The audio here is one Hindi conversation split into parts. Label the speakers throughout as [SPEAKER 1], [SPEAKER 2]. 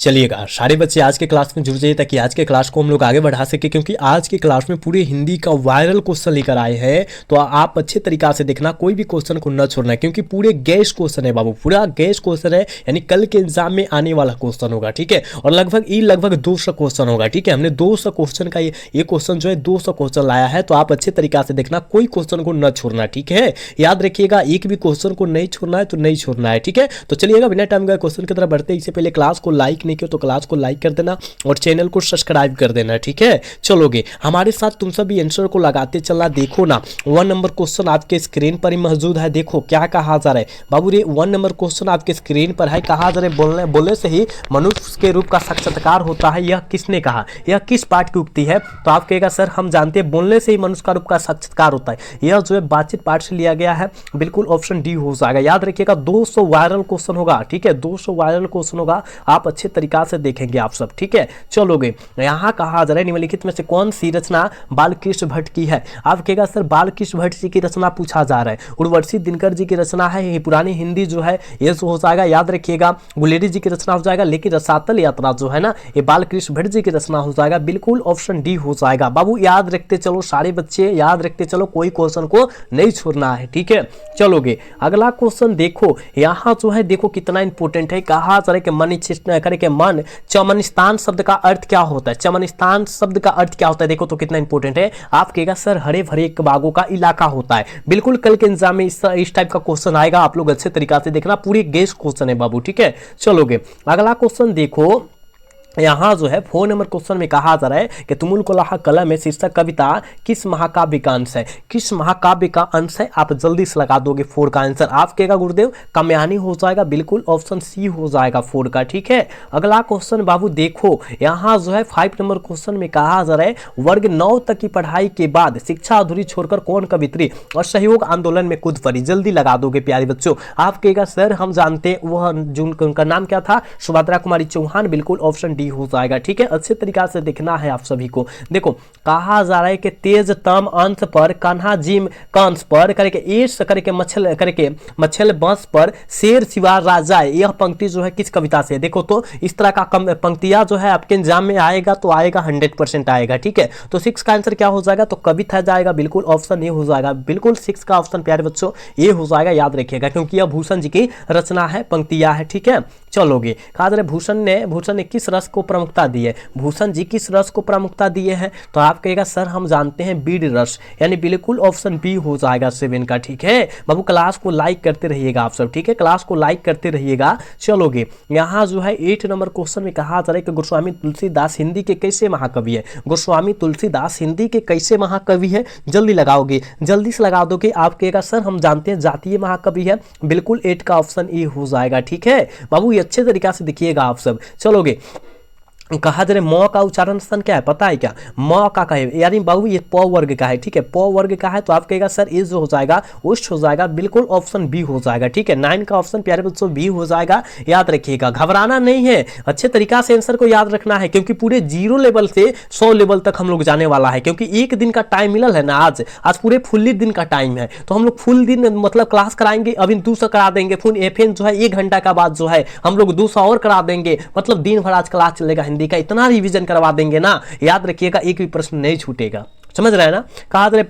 [SPEAKER 1] चलिएगा सारे बच्चे आज के क्लास में जुड़ जाइए ताकि आज के क्लास को हम लोग आगे बढ़ा सके, क्योंकि आज के क्लास में पूरे हिंदी का वायरल क्वेश्चन लेकर आए हैं। तो आप अच्छे तरीका से देखना, कोई भी क्वेश्चन को न छोड़ना, क्योंकि पूरे गैस क्वेश्चन है बाबू, पूरा गैस क्वेश्चन है, यानी कल के एग्जाम में आने वाला क्वेश्चन होगा। ठीक है, और लगभग 200 क्वेश्चन होगा। ठीक है, हमने 200 क्वेश्चन का ये क्वेश्चन जो है 200 क्वेश्चन लाया है, तो आप अच्छे तरीका से देखना, कोई क्वेश्चन को न छोड़ना। ठीक है, याद रखिएगा, एक भी क्वेश्चन को नहीं छोड़ना है तो नहीं छोड़ना है। ठीक है, तो चलिएगा बिना टाइम का क्वेश्चन की तरफ बढ़ते, इससे पहले क्लास को लाइक नहीं किया तो क्लास को लाइक कर देना और चैनल को सब्सक्राइब कर देना। ठीक है, चलोगे हमारे साथ तुम सभी आंसर को लगाते चलना। देखो ना, 1 नंबर क्वेश्चन आपके स्क्रीन पर ही मौजूद है। देखो क्या कहा जा रहा है बाबू रे, 1 नंबर क्वेश्चन आपके स्क्रीन पर है। कहा जा रहा है बोलने से ही मनुष्य के रूप का साक्षात्कार होता है। यह किसने कहा, यह किस पाठ की उक्ति है? तो आप कहेगा सर हम जानते हैं बोलने से ही मनुष्य का रूप का साक्षात्कार होता है। यह जो है बातचीत पाठ से लिया गया है, बिल्कुल ऑप्शन डी हो जाएगा। याद रखिएगा 200 वायरल क्वेश्चन होगा। ठीक है, 200 वायरल क्वेश्चन होगा, आप अच्छे तरीका से देखेंगे आप सब। ठीक है, चलोगे यहाँ कहा जा रहा है निम्नलिखित में से कौन सी रचना बालकृष्ण भट्ट की है? आप कहेगा सर बालकृष्ण भट्ट जी की रचना पूछा जा रहा है। उर्वशी दिनकर जी की रचना है, ये पुरानी हिंदी जो है ये हो जाएगा। याद रखिएगा गुलेरी जी की रचना हो जाएगा, लेकिन रसातल यात्रा जो है ना ये बालकृष्ण भट्ट जी की रचना हो जाएगा। बिल्कुल ऑप्शन डी हो जाएगा। बाबू याद रखते चलो, सारे बच्चे याद रखते चलो, कोई क्वेश्चन को नहीं छोड़ना है। ठीक है, चलोगे अगला क्वेश्चन देखो, यहाँ जो है देखो कितना इंपॉर्टेंट है। कहा जा रहा है कि मन चमनिस्तान शब्द का अर्थ क्या होता है? चमनिस्तान शब्द का अर्थ क्या होता है? देखो तो कितना इंपॉर्टेंट है। आप कहेगा सर हरे भरे बागों का इलाका होता है। बिल्कुल कल के एग्जाम में इस टाइप का क्वेश्चन आएगा, आप लोग अच्छे तरीका से देखना, पूरी गेस क्वेश्चन है बाबू। ठीक है, चलोगे अगला क्वेश्चन देखो, यहाँ जो है 4 नंबर क्वेश्चन में कहा जा रहा है कि तुमुल कोलाह कलम में शीर्षक कविता किस महाकाव्य का अंश है? किस महाकाव्य का अंश है? आप जल्दी से लगा दोगे 4 का आंसर। आप कहेगा गुरुदेव कामयानी हो जाएगा, बिल्कुल ऑप्शन सी हो जाएगा 4 का। ठीक है, अगला क्वेश्चन बाबू देखो, यहाँ जो है 5 नंबर क्वेश्चन में कहा जा रहा है वर्ग 9 तक की पढ़ाई के बाद शिक्षा अधूरी छोड़कर कौन कवित्री और सहयोग आंदोलन में कूद पड़ी? जल्दी लगा दोगे प्यारे बच्चों। आप कहेगा सर हम जानते हैं वह उनका नाम क्या था, सुभद्रा कुमारी चौहान। बिल्कुल ऑप्शन हो जाएगा। ठीक है, अच्छे तरीका से देखना है आप सभी को। देखो कहा जा रहा है कि तेजतम अंत पर कान्हा जिम कंस पर करके ईश करके मछल बंस पर शेर शिवा राजा, यह पंक्ति जो है किस कविता से है? देखो तो इस तरह का पंक्तियां जो है आपके एग्जाम में आएगा तो आएगा 100% आएगा। ठीक है, तो 6 का आंसर क्या हो जाएगा? तो कविता जाएगा, बिल्कुल ऑप्शन ए हो जाएगा। बिल्कुल 6 का ऑप्शन प्यारे बच्चों ये हो जाएगा, याद रखिएगा, क्योंकि यह भूषण जी की रचना है, पंक्तियां है। ठीक है, चलोगे कहा जा रहा है भूषण ने किस रस को प्रमुखता दी है? भूषण जी किस रस को प्रमुखता दिए हैं? तो आप कहेगा सर हम जानते हैं बीड रस, यानी बिल्कुल ऑप्शन बी हो जाएगा 7 का। ठीक है बाबू, क्लास को लाइक करते रहिएगा आप सब। ठीक है, क्लास को लाइक करते रहिएगा। चलोगे यहाँ जो है 8 नंबर क्वेश्चन में कहा जा रहा है कि गोस्वामी तुलसीदास हिंदी के कैसे महाकवि है? गोस्वामी तुलसीदास हिंदी के कैसे महाकवि है? जल्दी लगाओगे, जल्दी से लगा दोगे। आप कहेगा सर हम जानते हैं जातीय महाकवि है। बिल्कुल 8 का ऑप्शन ए हो जाएगा। ठीक है बाबू, ये अच्छे तरीका से देखिएगा आप सब। चलोगे कहा जा रहा है म का उच्चारण स्थान क्या है पता है क्या? म का है, यानी बाबू ये प वर्ग का है। ठीक है, प वर्ग का है, तो आप कहेगा सर ये जो हो जाएगा उष्ट हो जाएगा। बिल्कुल ऑप्शन बी हो जाएगा। ठीक है, 9 का ऑप्शन प्यारे बच्चों बी हो जाएगा। याद रखिएगा, घबराना नहीं है, अच्छे तरीका से आंसर को याद रखना है, क्योंकि पूरे 0 लेवल से 100 लेवल तक हम लोग जाने वाला है। क्योंकि एक दिन का टाइम मिलल है ना, आज पूरे फुल्ली दिन का टाइम है, तो हम लोग फुल दिन मतलब क्लास कराएंगे। अभी 200 करा देंगे, फिर एफएन जो है 1 घंटा का बाद जो है हम लोग 200 और करा देंगे। मतलब दिन भर आज क्लास चलेगा हिंदी का, इतना रिवीजन करवा देंगे ना, याद रखिएगा एक भी प्रश्न नहीं छूटेगा। समझ रहे हैं ना? कहा जा रहा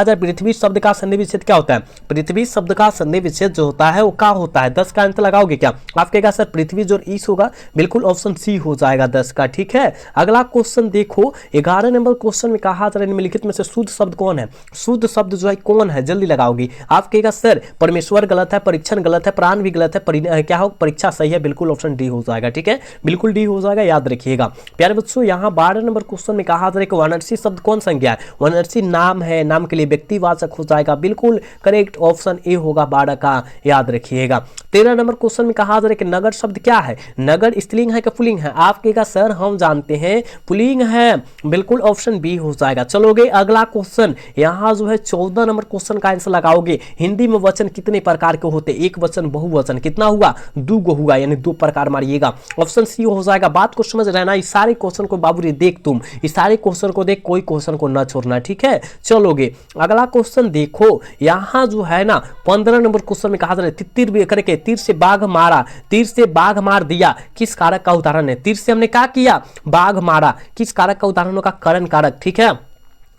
[SPEAKER 1] है पृथ्वी शब्द का संधि विच्छेद क्या होता है? पृथ्वी शब्द का संधि विच्छेद जो होता है वो क्या होता है? 10 का आंसर लगाओगे क्या? आप कहेगा सर पृथ्वी जो ईस होगा, बिल्कुल ऑप्शन सी हो जाएगा 10 का। ठीक है, अगला क्वेश्चन देखो, 11 नंबर क्वेश्चन में कहा जा रहा है निम्नलिखित में से शुद्ध शब्द कौन है? शुद्ध शब्द जो है कौन है? जल्दी लगाओगी। आप कहेगा सर परमेश्वर गलत है, परीक्षण गलत है, प्राण भी गलत है, क्या हो परीक्षा सही है। बिल्कुल ऑप्शन डी हो जाएगा। ठीक है, बिल्कुल डी हो जाएगा, याद रखिएगा प्यारे बच्चों। यहाँ 12 नंबर क्वेश्चन में कहा जा रहा है कि वानरसी शब्द कौन संज्ञा है? वानरसी नाम है, नाम के लिए व्यक्तिवाचक हो जाएगा। बिल्कुल करेक्ट ऑप्शन ए होगा 12 का, याद रखिएगा। 13 नंबर क्वेश्चन में कहा जा रहा है कि नगर शब्द क्या है? नगर स्त्रीलिंग है कि पुल्लिंग है? आप कहेगा सर हम जानते हैं पुल्लिंग है। बिल्कुल ऑप्शन बी हो जाएगा। चलोगे अगला क्वेश्चन, यहाँ जो है 14 नंबर क्वेश्चन का आंसर लगाओगे। हिंदी में वचन कितने प्रकार के होते? एक वचन, बहुवचन, कितना हुआ? 2 गो हुआ, यानी 2 प्रकार मारिएगा। ऑप्शन सी हो जाएगा। बात को समझ रहना, इस सारे क्वेश्चन को बाबू रे देख, तुम इस सारे क्वेश्चन को देख, कोई क्वेश्चन को ना छोड़ना, ठीक है। चलोगे अगला क्वेश्चन देखो, यहाँ जो है ना 15 नंबर क्वेश्चन में कहा जा रहा है तीर भी करके तीर से बाघ मारा, तीर से बाघ मार दिया, किस कारक का उदाहरण है। तीर से हमने क्या किया, बाघ मारा, किस कारक का उदाहरण होगा, करण कारक, ठीक है,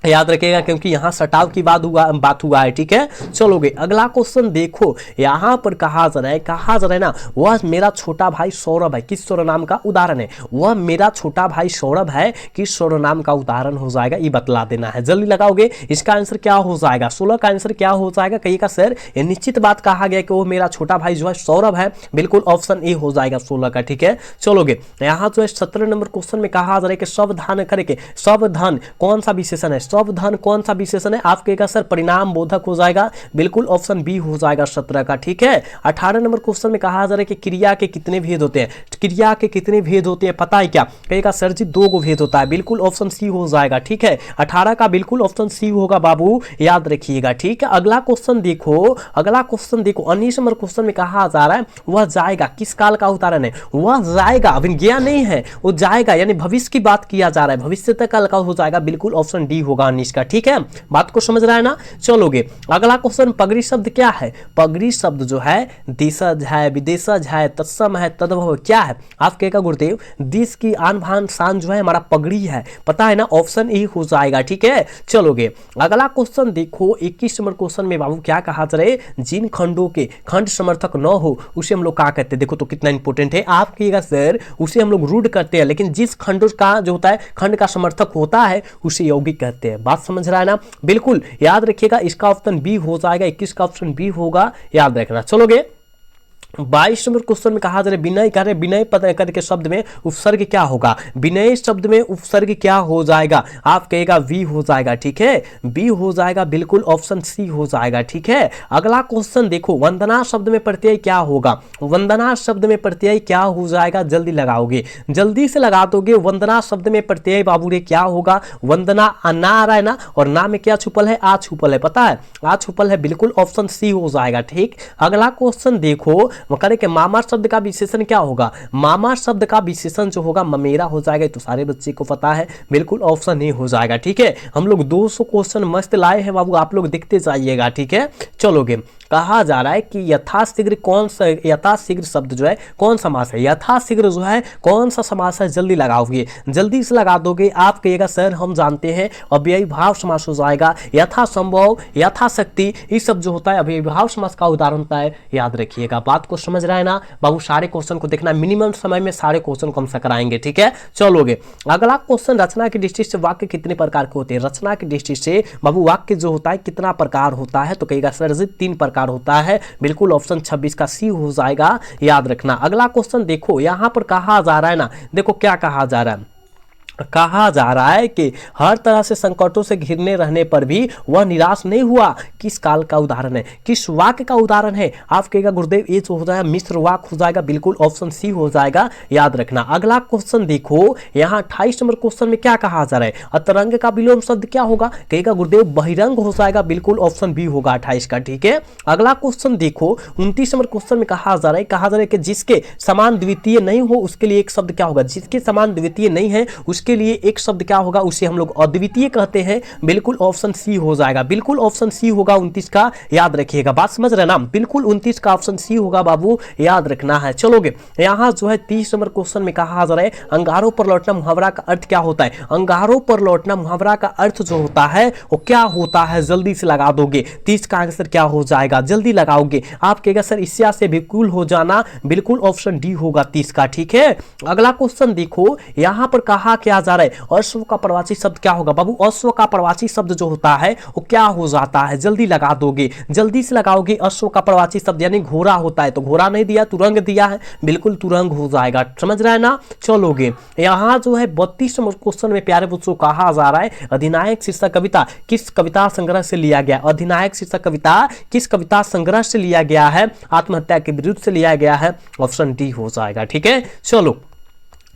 [SPEAKER 1] याद रखिएगा क्योंकि यहां सटाव की बात हुआ है, ठीक है। चलोगे अगला क्वेश्चन देखो, यहां पर कहा जा रहा है ना वह मेरा छोटा भाई सौरभ है, किस सर्वनाम का उदाहरण है, वह मेरा छोटा भाई सौरभ है, किस सर्वनाम का उदाहरण हो जाएगा, ये बतला देना है। जल्दी लगाओगे, इसका आंसर क्या हो जाएगा, 16 का आंसर क्या हो जाएगा, कहिएगा सर ये निश्चित बात कहा गया कि वो मेरा छोटा भाई जो है सौरभ है, बिल्कुल ऑप्शन ए हो जाएगा 16 का, ठीक है। चलोगे यहाँ जो है 17 नंबर क्वेश्चन में कहा जा रहा है कि सावधान करके, सावधान कौन सा विशेषण है, सावधान कौन सा विशेषण है, आप कहेगा सर परिणाम बोधक हो जाएगा, बिल्कुल ऑप्शन बी हो जाएगा 17 का, ठीक है। 18 नंबर क्वेश्चन में कहा जा रहा है कि क्रिया के कितने भेद होते हैं, क्रिया के कितने भेद होते हैं पता है क्या, कहेगा सर जी 2 गो भेद होता है, बिल्कुल ऑप्शन सी हो जाएगा, ठीक है। 18 का बिल्कुल ऑप्शन सी होगा बाबू, याद रखिएगा, ठीक है। अगला क्वेश्चन देखो, 19 नंबर क्वेश्चन में कहा जा रहा है वह जाएगा, किस काल का उदाहरण है, वह जाएगा, अभी गया नहीं है, वो जाएगा यानी भविष्य की बात किया जा रहा है, भविष्य तक काल का हो जाएगा, बिल्कुल ऑप्शन डी होगा 19 का, ठीक है। बात को समझ रहा है ना। चलोगे अगला क्वेश्चन, पगड़ी शब्द क्या है, पगड़ी शब्द जो है देशज है, विदेशज है, तत्सम है, तद्भव क्या है, आप कहेगा गुरुदेव देश की आन बान शान जो है हमारा पगड़ी है, पता है ना, ऑप्शन ए हो जाएगा, ठीक है। चलोगे अगला क्वेश्चन देखो, 21 नंबर क्वेश्चन में बाबू क्या कहा जा रहा है, जिन खंडों के खंड समर्थक न हो उसे हम लोग क्या कहते हैं, देखो तो कितना इंपॉर्टेंट है, आप कहिएगा सर उसे हम लोग रूढ़ करते हैं, लेकिन जिस खंड का जो होता है खंड का समर्थक होता है उसे यौगिक कहते हैं, बात समझ रहा है ना, बिल्कुल याद रखिएगा, इसका ऑप्शन बी हो जाएगा, 21 का ऑप्शन बी होगा, याद रखना। चलोगे 22 नंबर क्वेश्चन में कहा जा रहा है विनय, कह रहे विनय पद करके शब्द में उपसर्ग क्या होगा, विनय शब्द में उपसर्ग क्या हो जाएगा, आप कहेगा वी हो जाएगा, ठीक है, बी हो जाएगा, बिल्कुल ऑप्शन सी हो जाएगा, ठीक है। अगला क्वेश्चन देखो, वंदना शब्द में प्रत्यय क्या होगा, वंदना शब्द में प्रत्यय क्या हो जाएगा, जल्दी लगाओगे, जल्दी से लगा दोगे, वंदना शब्द में प्रत्यय बाबू रे क्या होगा, वंदना ना आ रहा है ना, और ना में क्या छुपल है, आ छुपल है, पता है आ छुपल है, बिल्कुल ऑप्शन सी हो जाएगा, ठीक। अगला क्वेश्चन देखो, करें कि मामा शब्द का विशेषण क्या होगा, मामा शब्द का विशेषण जो होगा ममेरा हो जाएगा, तो सारे बच्चे को पता है, बिल्कुल ऑप्शन ए हो जाएगा, ठीक है। हम लोग 200 क्वेश्चन मस्त लाए हैं बाबू, आप लोग देखते जाइएगा, ठीक है। चलोगे कहा जा रहा है कि यथाशीघ्र कौन सा, यथाशीघ्र शब्द जो है कौन समास है, यथाशीघ्र जो है कौन सा समास है, जल्दी लगाओगे, जल्दी से लगा दोगे, आप कहिएगा सर हम जानते हैं अव्ययी भाव समास हो जाएगा, यथासंभव, यथाशक्ति, ये सब जो होता है अव्ययी भाव समास का उदाहरण होता है, याद रखिएगा। बात को समझ रहा है ना बाबू, सारे क्वेश्चन को देखना, मिनिमम समय में सारे क्वेश्चन को हम से कराएंगे, ठीक है। चलोगे अगला क्वेश्चन, रचना की दृष्टि से वाक्य कितने प्रकार के होते हैं, रचना की दृष्टि से बाबू वाक्य जो होता है कितना प्रकार होता है, तो कहिएगा सर 3 प्रकार होता है, बिल्कुल ऑप्शन 26 का सी हो जाएगा, याद रखना। अगला क्वेश्चन देखो, यहां पर कहा जा रहा है ना, देखो क्या कहा जा रहा है, कहा जा रहा है कि हर तरह से संकटों से घिरने रहने पर भी वह निराश नहीं हुआ, किस काल का उदाहरण है, किस वाक्य का उदाहरण है, आप कहेगा गुरुदेव ये जो हो जाएगा मिश्र वाक्य हो जाएगा, बिल्कुल ऑप्शन सी हो जाएगा, याद रखना। अगला क्वेश्चन देखो, यहाँ 28 नंबर क्वेश्चन में क्या कहा जा रहा है, अतरंग का विलोम शब्द क्या होगा, कहेगा गुरुदेव बहिरंग हो जाएगा, बिल्कुल ऑप्शन बी होगा 28 का, ठीक है। अगला क्वेश्चन देखो, 29 नंबर क्वेश्चन में कहा जा रहा है कि जिसके समान द्वितीय नहीं हो उसके लिए एक शब्द क्या होगा, जिसके समान द्वितीय नहीं है उसके लिए एक शब्द क्या होगा, उसे हम लोग अद्वितीय कहते हैं, बिल्कुल ऑप्शन सी हो जाएगा, बिल्कुल ऑप्शन सी होगा 29 का, याद रखिएगा। बात समझ रहे ना, बिल्कुल 29 का ऑप्शन सी होगा बाबू, याद रखना है। चलोगे यहां जो है 30 नंबर क्वेश्चन में कहा जा रहा है अंगारों पर लौटना मुहावरा का अर्थ क्या होता है, अंगारों पर लौटना मुहावरा का अर्थ जो होता है वो क्या होता है, जल्दी से लगा दोगे, 30 का आंसर क्या हो जाएगा, जल्दी लगाओगे, आप कहेगा सर इससे से बिल्कुल हो जाना, बिल्कुल ऑप्शन डी होगा 30 का, ठीक है। अगला क्वेश्चन देखो, यहां पर कहा क्या जा रहा है, अश्व का प्रवाची शब्द क्या होगा बाबू, अश्व का प्रवाची शब्द जो होता है वो क्या हो जाता है, जल्दी लगा दोगे, जल्दी से लगाओगे, अश्व का प्रवाची शब्द यानी घोड़ा होता है, तो घोड़ा नहीं दिया तुरंग दिया है, बिल्कुल तुरंग हो जाएगा, समझ रहा है ना। चलोगे यहां जो है 32 नंबर क्वेश्चन में प्यारे बच्चों कहा जा रहा है अधिनायक शीर्षक कविता किस कविता संग्रह से लिया गया, अधिनायक शीर्षक कविता किस कविता संग्रह से लिया गया है, आत्महत्या के विरुद्ध से लिया गया है, ऑप्शन डी हो जाएगा, ठीक है। चलो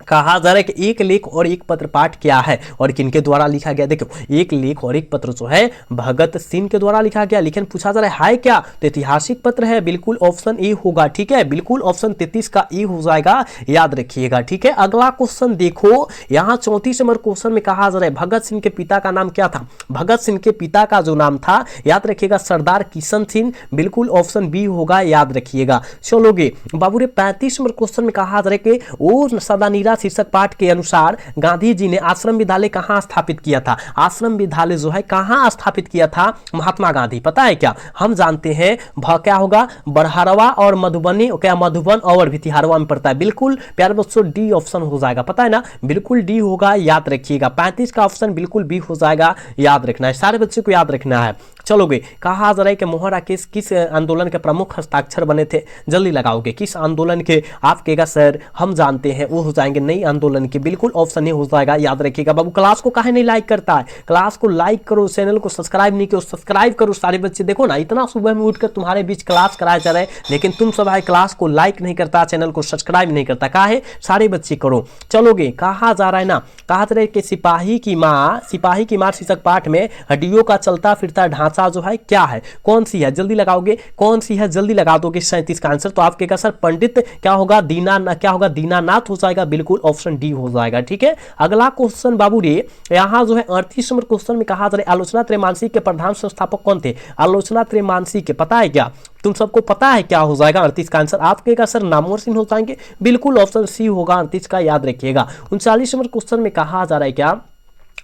[SPEAKER 1] कहा जा रहा है कि एक लेख और एक पत्र पाठ क्या है और किनके द्वारा लिखा गया। देखो एक लेख और एक पत्र जो है भगत सिंह के द्वारा लिखा गया, लेकिन पूछा जा रहा है क्या, तो ऐतिहासिक पत्र है, बिल्कुल ऑप्शन ए होगा। ठीक है, बिल्कुल ऑप्शन 33 का ए हो जाएगा, याद रखिएगा। ठीक है, अगला क्वेश्चन देखो, यहां 34 नंबर क्वेश्चन में कहा जा रहा है भगत सिंह के पिता का नाम क्या था। भगत सिंह के पिता का जो नाम था, याद रखिएगा, सरदार किशन सिंह, बिल्कुल ऑप्शन बी होगा, याद रखिएगा। चलोगे बाबू रे 35 नंबर क्वेश्चन में कहा जा रहा है कि ओ सदानीरा शीर्षक पाठ के अनुसार गांधी जी ने आश्रम विद्यालय कहां स्थापित किया था। आश्रम विद्यालय जो है कहां स्थापित किया था महात्मा गांधी, पता है क्या, हम जानते हैं क्या होगा, बरहरवा और मधुबनी, क्या मधुबन और भितिहारवा में पड़ता है। बिल्कुल प्यारे बच्चों डी ऑप्शन हो जाएगा, पता है ना, बिल्कुल डी होगा, याद रखिएगा। 35 का ऑप्शन बिल्कुल बी हो जाएगा, याद रखना है, सारे बच्चे को याद रखना है। चलोगे कहा जा रहा है कि मोहन राकेश किस आंदोलन के प्रमुख हस्ताक्षर बने थे, जल्दी लगाओगे, किस आंदोलन के, आप कहेगा सर हम जानते हैं, वो हो जाएंगे नई आंदोलन के, बिल्कुल ऑप्शन ए हो जाएगा, याद रखिएगा। बाबू क्लास को काहे नहीं लाइक करता है, क्लास को लाइक करो, चैनल को सब्सक्राइब नहीं करो, सब्सक्राइब करो सारे बच्चे। देखो ना इतना सुबह में उठकर तुम्हारे बीच क्लास कराया जा रहा है, लेकिन तुम सब भाई क्लास को लाइक नहीं करता, चैनल को सब्सक्राइब नहीं करता, काहे, सारे बच्चे करो। चलोगे कहा जा रहा है ना, कहा जा रहा है कि सिपाही की मां शीर्षक पाठ में हड्डियों का चलता फिरता ढांचा जो है क्या है, कौन सी है, जल्दी लगाओगे, कौन सी है, जल्दी लगा दोगे 37 का आंसर। तो आपके सर पंडित क्या होगा, दीनानाथ हो जाएगा, बिल्कुल ऑप्शन डी हो जाएगा। ठीक है, अगला क्वेश्चन बाबू रे, यहां जो है 38 नंबर क्वेश्चन में कहा जा रहा है आलोचना त्रैमासिक के प्रधान संस्थापक कौन थे। आलोचना त्रैमासिक के पता है क्या, तुम सबको पता है क्या हो जाएगा 38 का आंसर, आपके सर नामवर सिंह हो जाएंगे, बिल्कुल ऑप्शन सी होगा 38 का, याद रखिएगा। 39 नंबर क्वेश्चन में कहा जा रहा है क्या,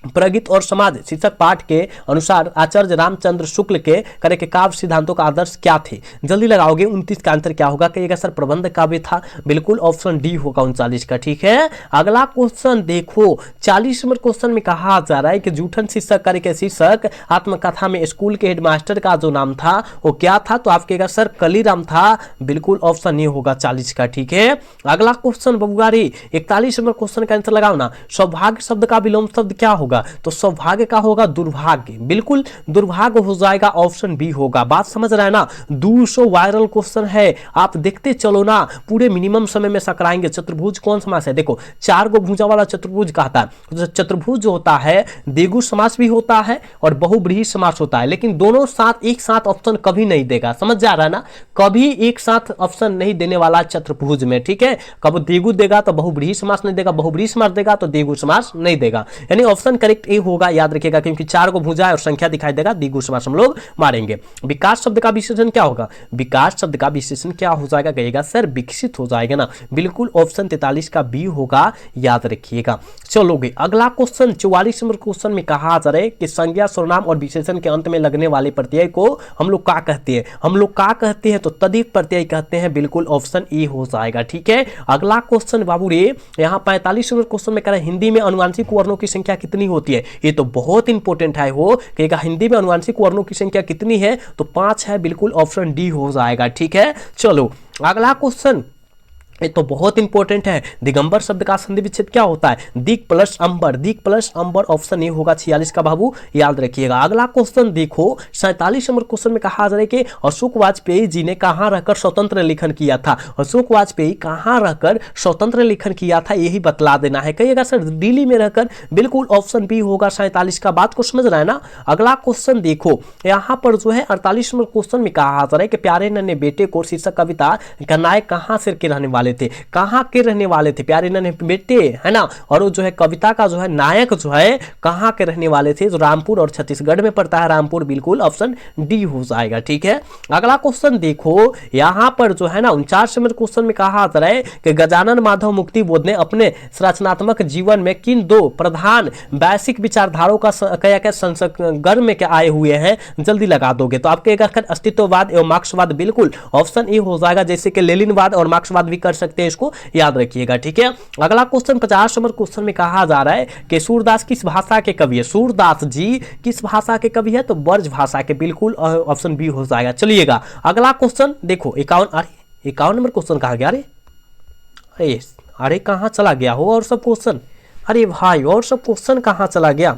[SPEAKER 1] प्रगति और समाज शीर्षक पाठ के अनुसार आचार्य रामचंद्र शुक्ल के करे के काव्य सिद्धांतों का आदर्श क्या थे, जल्दी लगाओगे। 29 का आंसर क्या होगा, कहिएगा सर प्रबंध काव्य था, बिल्कुल ऑप्शन डी होगा 39 का। ठीक है, अगला क्वेश्चन देखो, 40 नंबर क्वेश्चन में कहा जा रहा है कि जूठन शीर्षक करे के शीर्षक आत्मकथा में स्कूल के हेडमास्टर का जो नाम था वो क्या था, तो आपके सर कलीराम था, बिल्कुल ऑप्शन ए होगा 40 का। ठीक है, अगला क्वेश्चन बबुआरी 41 नंबर क्वेश्चन का आंसर लगाओ ना, सौभाग्य शब्द का विलोम शब्द क्या होगा, तो सौभाग्य का होगा दुर्भाग्य, बिल्कुल दुर्भाग्य हो जाएगा, ऑप्शन बी होगा। बात समझ रहा है ना, 200 वायरल क्वेश्चन है, आप देखते चलो ना, पूरे मिनिमम समय में सकराएंगे। चतुर्भुज कौन समास है, देखो 4 गो भुजा वाला चतुर्भुज कहता है। चतुर्भुज जो होता है द्विगु समास भी होता है और बहुब्रीहि समास होता है, लेकिन दोनों साथ एक साथ ऑप्शन कभी नहीं देगा, समझ जा रहा है ना, कभी एक साथ ऑप्शन नहीं देने वाला चतुर्भुज में। ठीक है, कब द्विगु देगा तो बहुब्रीहि समास नहीं देगा, बहुब्रीहि समास देगा तो द्विगु समास नहीं देगा, यानी ऑप्शन करेक्ट ए होगा, याद रखिएगा, क्योंकि 4 को भुजा और संख्या दिखाई देगा, द्विगु समास हम लोग मारेंगे। विकास शब्द का विशेषण क्या होगा, विकास शब्द का विशेषण क्या हो जाएगा, कहिएगा सर विकसित हो जाएगा ना, बिल्कुल ऑप्शन 43 का बी होगा, याद रखिएगा। चलोगे अगला क्वेश्चन 44 नंबर क्वेश्चन में कहा जा रहा है कि संज्ञा सर्वनाम और विशेषण के अंत में लगने वाले प्रत्यय को हम लोग क्या कहते हैं, हम लोग क्या कहते हैं, तो तद्धित प्रत्यय कहते हैं, बिल्कुल ऑप्शन ए हो जाएगा। ठीक है, अगला क्वेश्चन बाबू रे, यहाँ 45 नंबर क्वेश्चन में कह रहे हैं हिंदी में अनुवांशिक वर्णों की संख्या कितनी होती है, ये तो बहुत इंपॉर्टेंट है, हो कहेगा हिंदी में अनुवांशिक वर्णों की संख्या कितनी है, तो 5 है, बिल्कुल ऑप्शन डी हो जाएगा। ठीक है, चलो अगला क्वेश्चन, ये तो बहुत इंपॉर्टेंट है, दिगंबर शब्द का संधि विच्छेद क्या होता है, दिग प्लस अंबर, दिग प्लस अंबर, ऑप्शन ए होगा 46 का बाबू, याद रखिएगा। अगला क्वेश्चन देखो 47 नंबर क्वेश्चन में कहा जा रहा है कि अशोक वाजपेयी जी ने कहां रहकर स्वतंत्र लेखन किया था, अशोक वाजपेयी कहां रहकर स्वतंत्र लेखन किया था, यही बतला देना है, कहिएगा सर दिल्ली में रहकर, बिल्कुल ऑप्शन बी होगा 47 का। बात को समझ रहा है ना। अगला क्वेश्चन देखो, यहाँ पर जो है 48 नंबर क्वेश्चन में कहा जा रहा है कि प्यारे नन्हे बेटे को शीर्षक कविता का नायक कहां से के रहने वाले थे, कहां के रहने वाले थे, प्यारे नन्हे बेटे है ना, और वो जो है कविता का जो है नायक जो है कहां के रहने वाले थे, जो रामपुर और छत्तीसगढ़ में पड़ता है रामपुर, बिल्कुल ऑप्शन डी हो जाएगा। ठीक है, अगला क्वेश्चन देखो, यहां पर जो है ना 49 नंबर क्वेश्चन में कहा जा रहा है कि गजानन माधव मुक्तिबोध ने अपने रचनात्मक जीवन में किन 2 प्रधान वैश्विक विचारधाराओं का क्या संसर्ग में क्या आए हुए हैं, जल्दी लगा दोगे, तो आपके अस्तित्ववाद एवं मार्क्सवाद, बिल्कुल ऑप्शन ए हो जाएगा, जैसे कि लेनिनवाद और मार्क्सवाद भी कर सकते हैं, इसको याद रखिएगा। ठीक है, अगला क्वेश्चन 50 नंबर क्वेश्चन में कहा जा रहा है कि सूरदास किस भाषा के कवि है, सूरदास जी किस भाषा के कवि है, तो ब्रज भाषा के, बिल्कुल ऑप्शन बी हो जाएगा। चलिएगा अगला क्वेश्चन देखो 51 नंबर क्वेश्चन कहा गया, अरे कहां चला गया हो और सब क्वेश्चन, अरे भाई और सब क्वेश्चन कहां चला गया,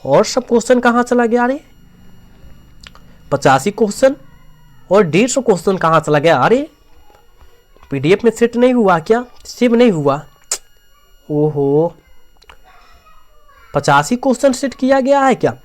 [SPEAKER 1] और सब क्वेश्चन कहां चला गया, अरे 85 क्वेश्चन और 150 क्वेश्चन कहां चला गया, अरे पीडीएफ में सेट नहीं हुआ क्या, सेव नहीं हुआ, ओहो, 85 क्वेश्चन सेट किया गया है क्या?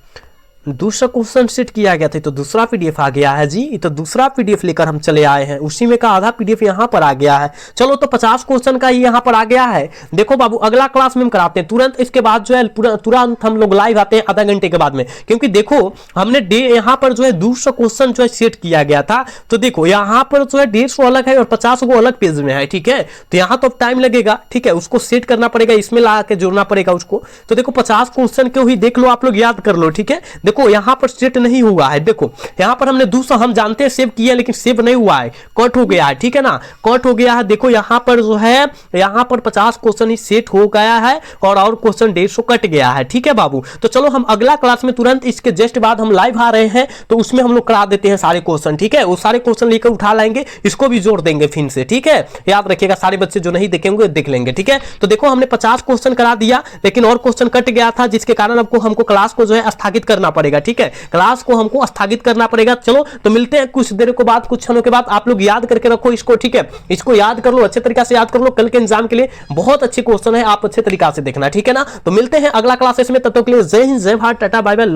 [SPEAKER 1] दूसरा क्वेश्चन सेट किया गया था, तो दूसरा पीडीएफ आ गया है जी। ये तो दूसरा पीडीएफ लेकर हम चले आए हैं, उसी में का आधा पीडीएफ यहाँ पर आ गया है। चलो तो 50 क्वेश्चन का ही यहाँ पर आ गया है। देखो बाबू, अगला क्लास में हम कराते हैं तुरंत, इसके बाद जो है तुरंत हम लोग लाइव आते हैं आधा घंटे के बाद में, क्योंकि देखो हमने यहाँ पर जो है 200 क्वेश्चन जो है सेट किया गया था। तो देखो यहाँ पर जो है 150 अलग है और 50 को अलग पेज में है, ठीक है। तो यहाँ तो टाइम लगेगा, ठीक है, उसको सेट करना पड़ेगा, इसमें ला के जोड़ना पड़ेगा उसको। तो देखो 50 क्वेश्चन क्यों ही देख लो, आप लोग याद कर लो, ठीक है। देखो यहाँ पर सेट नहीं हुआ है, देखो यहाँ पर हमने 200 हम जानते हैं सेव किया, लेकिन सेव नहीं हुआ है, कट हो गया है, ठीक है ना, कट हो गया है। देखो यहाँ पर जो है यहाँ पर 50 क्वेश्चन ही सेट हो गया है और क्वेश्चन 150 कट गया है, ठीक है बाबू। तो चलो हम अगला क्लास में तुरंत इसके जस्ट बाद हम लाइव आ रहे हैं, तो उसमें हम लोग करा देते हैं सारे क्वेश्चन, ठीक है। वो सारे क्वेश्चन लेकर उठा लाएंगे, इसको भी जोड़ देंगे फिर से, ठीक है। याद रखिएगा, सारे बच्चे जो नहीं देखेंगे देख लेंगे, ठीक है। तो देखो हमने 50 क्वेश्चन करा दिया, लेकिन और क्वेश्चन कट गया था, जिसके कारण आपको हमको क्लास को जो है स्थगित करना पड़ेगा, ठीक है। क्लास को हमको स्थगित करना पड़ेगा। चलो तो मिलते हैं कुछ देर के बाद, कुछ क्षणों के बाद। आप लोग याद करके रखो इसको, ठीक है, इसको याद कर लो, अच्छे तरीके से याद कर लो, कल के एग्जाम के लिए बहुत अच्छे क्वेश्चन है, आप अच्छे तरीके से देखना, ठीक है ना। तो मिलते हैं अगला क्लासेस में, तब तक के लिए जय हिंद, जय भारत, टाटा, बाय बाय।